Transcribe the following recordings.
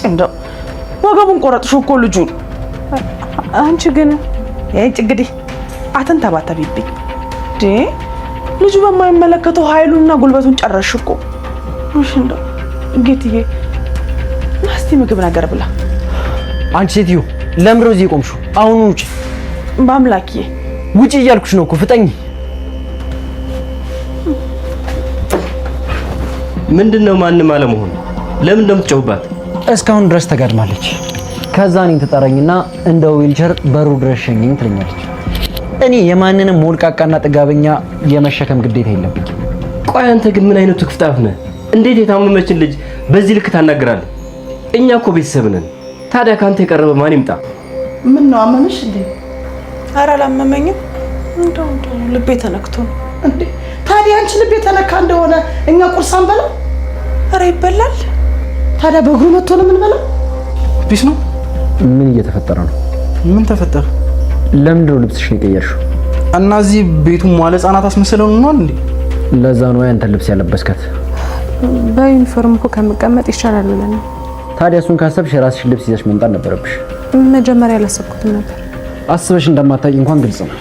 እንደው ወገቡን ቆረጥሽው እኮ ልጁን። አንቺ ግን እንግዲህ አትንተባተቢብኝ ዴ ልጁ በማይመለከተው ኃይሉና ጉልበቱን ጨረሽ እኮ። እሺ እንደው ጌትዬ ናስቲ ምግብ ነገር ብላ። አንቺ ሴትዮ ለምሮ እዚህ ቆምሽው? አሁን ውጪ። በአምላክዬ ውጪ እያልኩሽ ነው እኮ ፍጠኝ። ምንድነው ማንም አለመሆኑ? ለምን እንደምትጨውባት? እስካሁን ድረስ ተጋድማለች። ከዛ እኔን ትጠራኝና እንደ ዊልቸር በሩ ድረስ ሸኘኝ ትለኛለች። እኔ የማንንም ሞልቃቃና ጥጋበኛ የመሸከም ግዴታ የለብኝ። ቆይ አንተ ግን ምን አይነቱ ክፍታፍ ነህ? እንዴት የታመመችን ልጅ በዚህ ልክ ታናግራለህ? እኛ እኮ ቤተሰብ ነን። ታዲያ ካንተ የቀረበ ማን ይምጣ? ምን ነው አመመሽ እንዴ? ኧረ አላመመኝም። እንደው ልቤ ተነክቶ ነው እንዴ። ታዲያ አንቺ ልቤ ተነካ እንደሆነ እኛ ቁርስ አንበላም? ኧረ ይበላል። ታዲያ በእግሩ መጥቶ ነው የምንበላው? ቢስ ነው። ምን እየተፈጠረ ነው? ምን ተፈጠረ? ለምንድነው ልብስሽን የቀየርሽው? እና እዚህ ቤቱ መዋለ ሕፃናት አስመስለው ነው እንዴ? ለዛ ነው ያንተ ልብስ ያለበስካት። በዩኒፎርም እኮ ከመቀመጥ ይሻላል ብለን። ታዲያ እሱን ካሰብሽ የራስሽን ልብስ ይዘሽ መምጣት ነበረብሽ። መጀመሪያ አላሰብኩትም ነበር። አስበሽ እንደማታውቂ እንኳን ግልጽ ነው።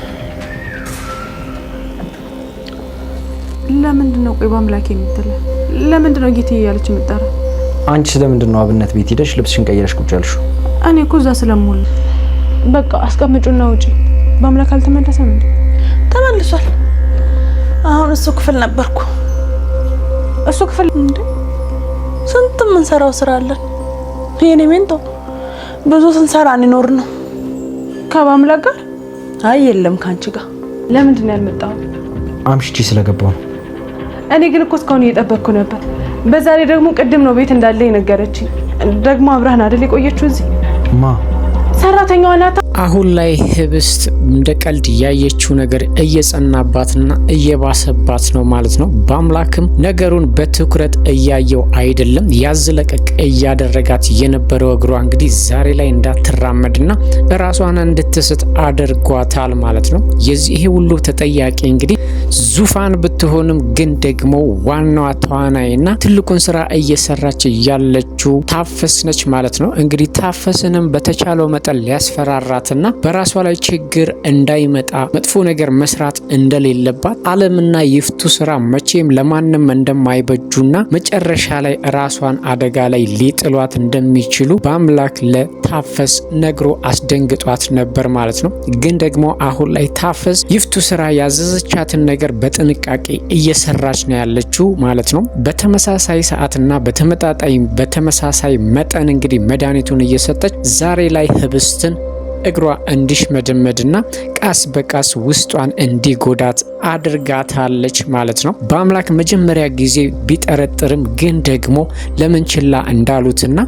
ለምንድነው ቆይ በአምላክ የምትለው? ለምንድነው ጌትዬ እያለች የምትጠራ? አንቺ ለምንድነው አብነት ቤት ሄደሽ ልብስሽን ቀይረሽ ቁጭ ያልሽው? እኔ እኮ እዛ ስለምውል። በቃ አስቀምጪውና ውጪ። በአምላክ አልተመለሰም እንዴ? ተመልሷል። አሁን እሱ ክፍል ነበርኩ። እሱ ክፍል እንዴ? ስንት የምንሰራው ስራ አለን። የኔ ሜንቶ ብዙ ስንሰራ እንኖር ነው። ከበአምላክ ጋር? አይ የለም ካንቺ ጋር። ለምንድን ነው ያልመጣው? አምሽቼ ስለገባው ነው። እኔ ግን እኮ እስካሁን እየጠበቅኩ ነበር። በዛ ላይ ደግሞ ቅድም ነው ቤት እንዳለ የነገረችኝ። ደግሞ አብረን አይደል የቆየችው እዚህ? ማ ሰራተኛዋ ናት። አሁን ላይ ህብስት እንደ ቀልድ ያየችው ነገር እየጸናባትና እየባሰባት ነው ማለት ነው። በአምላክም ነገሩን በትኩረት እያየው አይደለም። ያዝለቀቅ እያደረጋት የነበረው እግሯ እንግዲህ ዛሬ ላይ እንዳትራመድና ራሷን እንድትስት አድርጓታል ማለት ነው። የዚህ ሁሉ ተጠያቂ እንግዲህ ዙፋን ብትሆንም ግን ደግሞ ዋናዋ ተዋናይና ትልቁን ስራ እየሰራች ያለችው ታፈስ ነች ማለት ነው። እንግዲህ ታፈስንም በተቻለው መጠን ሊያስፈራራትና በራሷ ላይ ችግር እንዳይመጣ መጥፎ ነገር መስራት እንደሌለባት ዓለምና ይፍቱ ስራ መቼም ለማንም እንደማይበጁና መጨረሻ ላይ ራሷን አደጋ ላይ ሊጥሏት እንደሚችሉ በአምላክ ለታፈስ ነግሮ አስደንግጧት ነበር ማለት ነው። ግን ደግሞ አሁን ላይ ታፈስ ይፍቱ ስራ ያዘዘቻትን ነገር በጥንቃቄ እየሰራች ነው ያለችው ማለት ነው። በተመሳሳይ ሰዓትና በተመሳሳይ መጠን እንግዲህ መድኃኒቱን እየሰጠች ዛሬ ላይ ህብስትን እግሯ እንዲሽመደመድና ቃስ በቃስ ውስጧን እንዲጎዳት አድርጋታለች ማለት ነው። በአምላክ መጀመሪያ ጊዜ ቢጠረጥርም ግን ደግሞ ለምን ችላ እንዳሉትና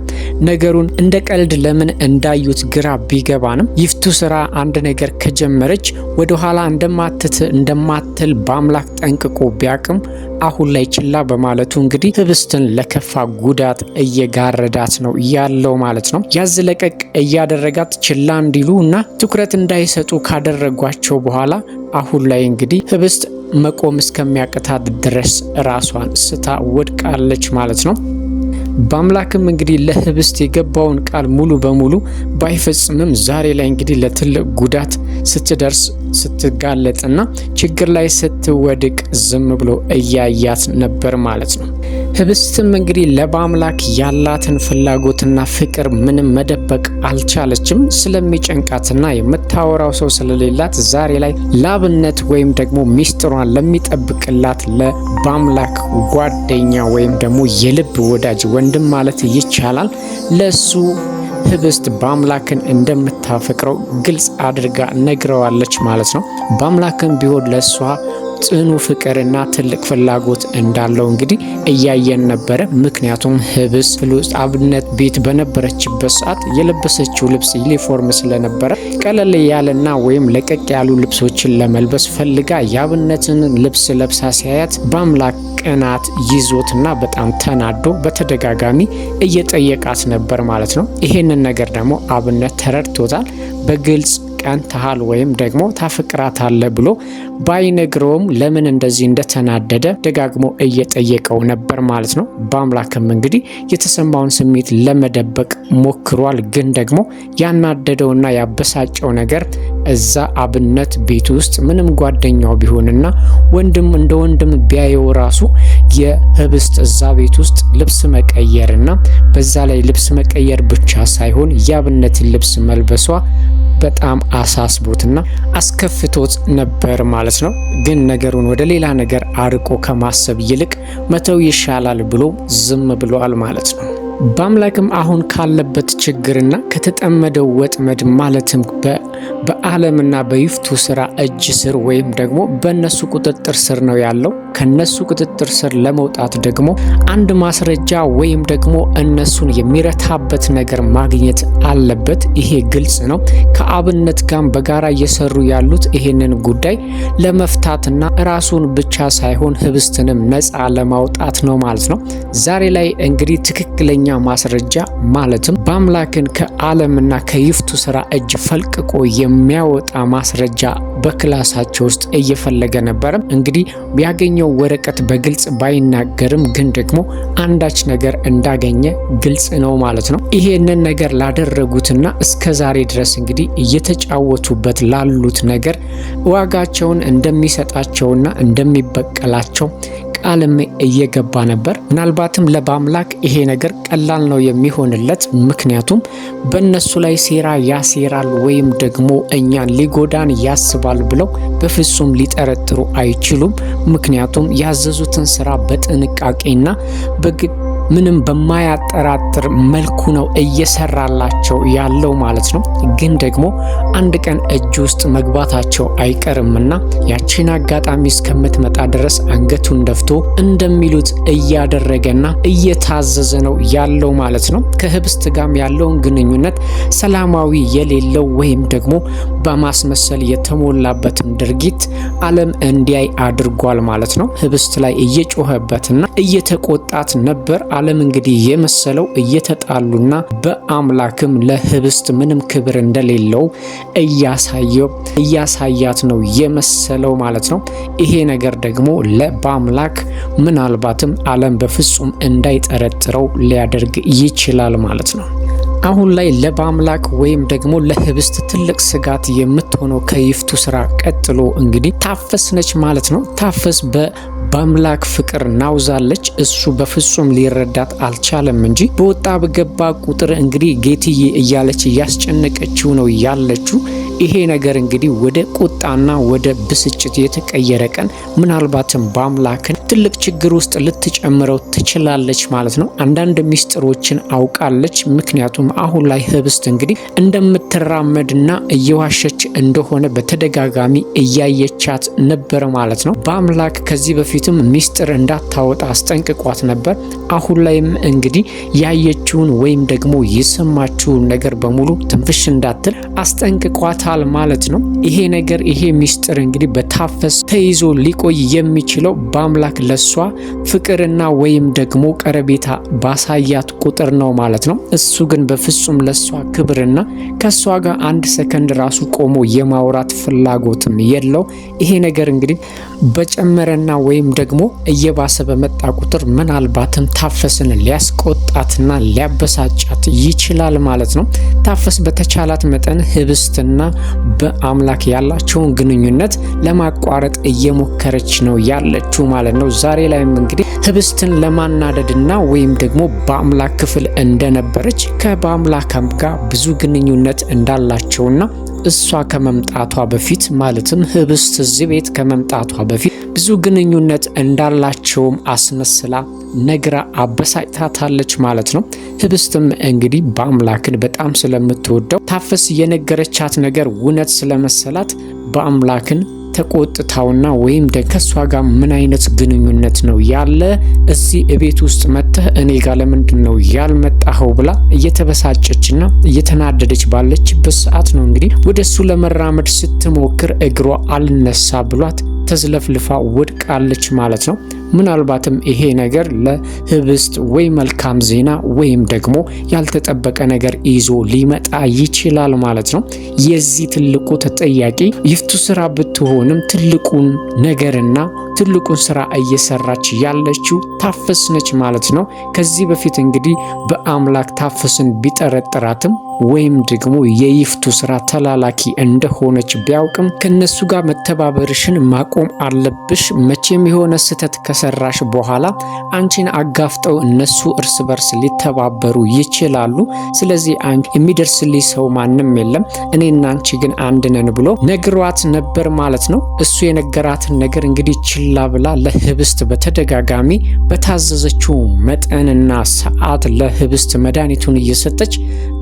ነገሩን እንደ ቀልድ ለምን እንዳዩት ግራ ቢገባንም ይፍቱ ስራ አንድ ነገር ከጀመረች ወደ ኋላ እንደማትል በአምላክ ጠንቅቆ ቢያቅም አሁን ላይ ችላ በማለቱ እንግዲህ ህብስትን ለከፋ ጉዳት እየጋረዳት ነው ያለው ማለት ነው። ያዝለቀቅ እያደረጋት ችላ እንዲሉ እና ትኩረት እንዳይሰጡ ካደረጓቸው በኋላ አሁን ላይ እንግዲህ ህብስት መቆም እስከሚያቅታት ድረስ ራሷን ስታ ወድቃለች ማለት ነው። በአምላክም እንግዲህ ለህብስት የገባውን ቃል ሙሉ በሙሉ ባይፈጽምም ዛሬ ላይ እንግዲህ ለትልቅ ጉዳት ስትደርስ ስትጋለጥና ችግር ላይ ስትወድቅ ዝም ብሎ እያያት ነበር ማለት ነው። ህብስትም እንግዲህ ለበአምላክ ያላትን ፍላጎትና ፍቅር ምንም መደበቅ አልቻለችም። ስለሚጨንቃትና የምታወራው ሰው ስለሌላት ዛሬ ላይ ላብነት ወይም ደግሞ ሚስጥሯን ለሚጠብቅላት ለበአምላክ ጓደኛ ወይም ደግሞ የልብ ወዳጅ ወንድም ማለት ይቻላል ለሱ ህብስት በአምላክን እንደምታፈቅረው ግልጽ አድርጋ ነግረዋለች ማለት ነው። በአምላክን ቢሆን ለሷ ጽኑ ፍቅርና ትልቅ ፍላጎት እንዳለው እንግዲህ እያየን ነበረ። ምክንያቱም ህብስት አብነት ቤት በነበረችበት ሰዓት የለበሰችው ልብስ ዩኒፎርም ስለነበረ ቀለል ያለና ወይም ለቀቅ ያሉ ልብሶችን ለመልበስ ፈልጋ የአብነትን ልብስ ለብሳ ሲያያት በአምላክ ቅናት ይዞትና በጣም ተናዶ በተደጋጋሚ እየጠየቃት ነበር ማለት ነው። ይሄንን ነገር ደግሞ አብነት ተረድቶታል። በግልጽ ቀንተሃል ወይም ደግሞ ታፈቅራታለህ ብሎ ባይነግረውም ለምን እንደዚህ እንደተናደደ ደጋግሞ እየጠየቀው ነበር ማለት ነው። በአምላክም እንግዲህ የተሰማውን ስሜት ለመደበቅ ሞክሯል። ግን ደግሞ ያናደደውና ያበሳጨው ነገር እዛ አብነት ቤት ውስጥ ምንም ጓደኛው ቢሆንና ወንድም እንደ ወንድም ቢያየው ራሱ የህብስት እዛ ቤት ውስጥ ልብስ መቀየርና በዛ ላይ ልብስ መቀየር ብቻ ሳይሆን የአብነትን ልብስ መልበሷ በጣም አሳስቦትና አስከፍቶት ነበር ማለት ነው። ግን ነገሩን ወደ ሌላ ነገር አርቆ ከማሰብ ይልቅ መተው ይሻላል ብሎ ዝም ብሏል ማለት ነው። በአምላክም አሁን ካለበት ችግርና ከተጠመደው ወጥመድ ማለትም በአለምና በይፍቱ ስራ እጅ ስር ወይም ደግሞ በእነሱ ቁጥጥር ስር ነው ያለው። ከነሱ ቁጥጥር ስር ለመውጣት ደግሞ አንድ ማስረጃ ወይም ደግሞ እነሱን የሚረታበት ነገር ማግኘት አለበት። ይሄ ግልጽ ነው። ከአብነት ጋር በጋራ እየሰሩ ያሉት ይሄንን ጉዳይ ለመፍታትና ራሱን ብቻ ሳይሆን ህብስትንም ነፃ ለማውጣት ነው ማለት ነው። ዛሬ ላይ እንግዲህ ትክክለኛ ማስረጃ ማለትም በአምላክን ከአለምና ከይፍቱ ስራ እጅ ፈልቅቆ የሚያወጣ ማስረጃ በክላሳቸው ውስጥ እየፈለገ ነበረ። እንግዲህ ያገኘው ወረቀት በግልጽ ባይናገርም ግን ደግሞ አንዳች ነገር እንዳገኘ ግልጽ ነው ማለት ነው። ይሄንን ነገር ላደረጉትና እስከዛሬ ድረስ እንግዲህ እየተጫወቱበት ላሉት ነገር ዋጋቸውን እንደሚሰጣቸውና እንደሚበቀላቸው ቃልም እየገባ ነበር። ምናልባትም ለባምላክ ይሄ ነገር ቀላል ነው የሚሆንለት። ምክንያቱም በእነሱ ላይ ሴራ ያሴራል ወይም ደግሞ እኛን ሊጎዳን ያስባል ብለው በፍጹም ሊጠረጥሩ አይችሉም። ምክንያቱም ያዘዙትን ስራ በጥንቃቄና ምንም በማያጠራጥር መልኩ ነው እየሰራላቸው ያለው ማለት ነው። ግን ደግሞ አንድ ቀን እጅ ውስጥ መግባታቸው አይቀርምና ያቺን አጋጣሚ እስከምትመጣ ድረስ አንገቱን ደፍቶ እንደሚሉት እያደረገና እየታዘዘ ነው ያለው ማለት ነው። ከህብስት ጋር ያለውን ግንኙነት ሰላማዊ የሌለው ወይም ደግሞ በማስመሰል የተሞላበትን ድርጊት ዓለም እንዲያይ አድርጓል ማለት ነው። ህብስት ላይ እየጮኸበትና እየተቆጣት ነበር። ዓለም እንግዲህ የመሰለው እየተጣሉና በአምላክም ለህብስት ምንም ክብር እንደሌለው እያሳያት ነው የመሰለው ማለት ነው። ይሄ ነገር ደግሞ በአምላክ ምናልባትም ዓለም በፍጹም እንዳይጠረጥረው ሊያደርግ ይችላል ማለት ነው። አሁን ላይ ለባምላክ ወይም ደግሞ ለህብስት ትልቅ ስጋት የምትሆነው ከይፍቱ ስራ ቀጥሎ እንግዲህ ታፈስ ነች ማለት ነው። ታፈስ በአምላክ ፍቅር ናውዛለች። እሱ በፍጹም ሊረዳት አልቻለም እንጂ በወጣ በገባ ቁጥር እንግዲህ ጌትዬ እያለች እያስጨነቀችው ነው ያለችው። ይሄ ነገር እንግዲህ ወደ ቁጣና ወደ ብስጭት የተቀየረ ቀን ምናልባትም በአምላክን ትልቅ ችግር ውስጥ ልትጨምረው ትችላለች ማለት ነው። አንዳንድ ሚስጥሮችን አውቃለች። ምክንያቱም አሁን ላይ ህብስት እንግዲህ እንደምትራመድና እየዋሸች እንደሆነ በተደጋጋሚ እያየቻት ነበር ማለት ነው። በአምላክ ከዚህ በፊትም ሚስጥር እንዳታወጣ አስጠንቅቋት ነበር። አሁን ላይም እንግዲህ ያየችውን ወይም ደግሞ የሰማችውን ነገር በሙሉ ትንፍሽ እንዳትል አስጠንቅቋታል ማለት ነው። ይሄ ነገር ይሄ ሚስጥር እንግዲህ በታፈስ ተይዞ ሊቆይ የሚችለው በአምላክ ለሷ ፍቅርና ወይም ደግሞ ቀረቤታ ባሳያት ቁጥር ነው ማለት ነው። እሱ ግን በፍጹም ለሷ ክብርና ከሷ ጋር አንድ ሰከንድ ራሱ ቆሞ የማውራት ፍላጎትም የለው። ይሄ ነገር እንግዲህ በጨመረና ወይም ደግሞ እየባሰ በመጣ ቁጥር ምናልባትም ታፈስን ሊያስቆጣትና ሊያበሳጫት ይችላል ማለት ነው። ታፈስ በተቻላት መጠን ህብስትና በአምላክ ያላቸውን ግንኙነት ለማቋረጥ እየሞከረች ነው ያለችው ማለት ነው። ዛሬ ላይም እንግዲህ ህብስትን ለማናደድና ወይም ደግሞ በአምላክ ክፍል እንደነበረች በአምላክም ጋር ብዙ ግንኙነት እንዳላቸውና እሷ ከመምጣቷ በፊት ማለትም ህብስት እዚህ ቤት ከመምጣቷ በፊት ብዙ ግንኙነት እንዳላቸውም አስመስላ ነግራ አበሳጭታታለች ማለት ነው። ህብስትም እንግዲህ በአምላክን በጣም ስለምትወደው ታፈስ የነገረቻት ነገር እውነት ስለመሰላት በአምላክን ተቆጥታውና ወይም ከሷ ጋር ምን አይነት ግንኙነት ነው ያለ እዚህ እቤት ውስጥ መጥተህ እኔ ጋር ለምንድን ነው ያልመጣኸው ብላ እየተበሳጨችና እየተናደደች ባለችበት ሰዓት ነው እንግዲህ ወደሱ ለመራመድ ስትሞክር እግሯ አልነሳ ብሏት ተዝለፍልፋ ወድቃለች ማለት ነው። ምናልባትም ይሄ ነገር ለህብስት ወይ መልካም ዜና ወይም ደግሞ ያልተጠበቀ ነገር ይዞ ሊመጣ ይችላል ማለት ነው። የዚህ ትልቁ ተጠያቂ ይፍቱ ስራ ብትሆንም ትልቁን ነገርና ትልቁን ስራ እየሰራች ያለችው ታፈስ ነች ማለት ነው። ከዚህ በፊት እንግዲህ በአምላክ ታፈስን ቢጠረጥራትም ወይም ደግሞ የይፍቱ ስራ ተላላኪ እንደሆነች ቢያውቅም ከነሱ ጋር መተባበርሽን ማቆም አለብሽ። መቼም የሆነ ስህተት ከሰራሽ በኋላ አንቺን አጋፍጠው እነሱ እርስ በርስ ሊተባበሩ ይችላሉ። ስለዚህ አንቺ የሚደርስልኝ ሰው ማንም የለም፣ እኔና አንቺ ግን አንድ ነን ብሎ ነግሯት ነበር ማለት ነው። እሱ የነገራትን ነገር እንግዲህ ችላ ብላ ለህብስት በተደጋጋሚ በታዘዘችው መጠንና ሰዓት ለህብስት መድኃኒቱን እየሰጠች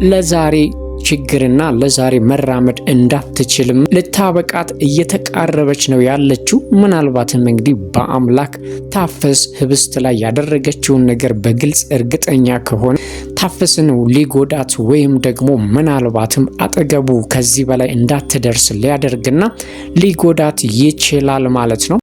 ለዛሬ ችግርና ለዛሬ መራመድ እንዳትችልም ልታበቃት እየተቃረበች ነው ያለችው። ምናልባትም እንግዲህ በአምላክ ታፈስ ህብስት ላይ ያደረገችውን ነገር በግልጽ እርግጠኛ ከሆነ ታፈስን ሊጎዳት ወይም ደግሞ ምናልባትም አጠገቡ ከዚህ በላይ እንዳትደርስ ሊያደርግና ሊጎዳት ይችላል ማለት ነው።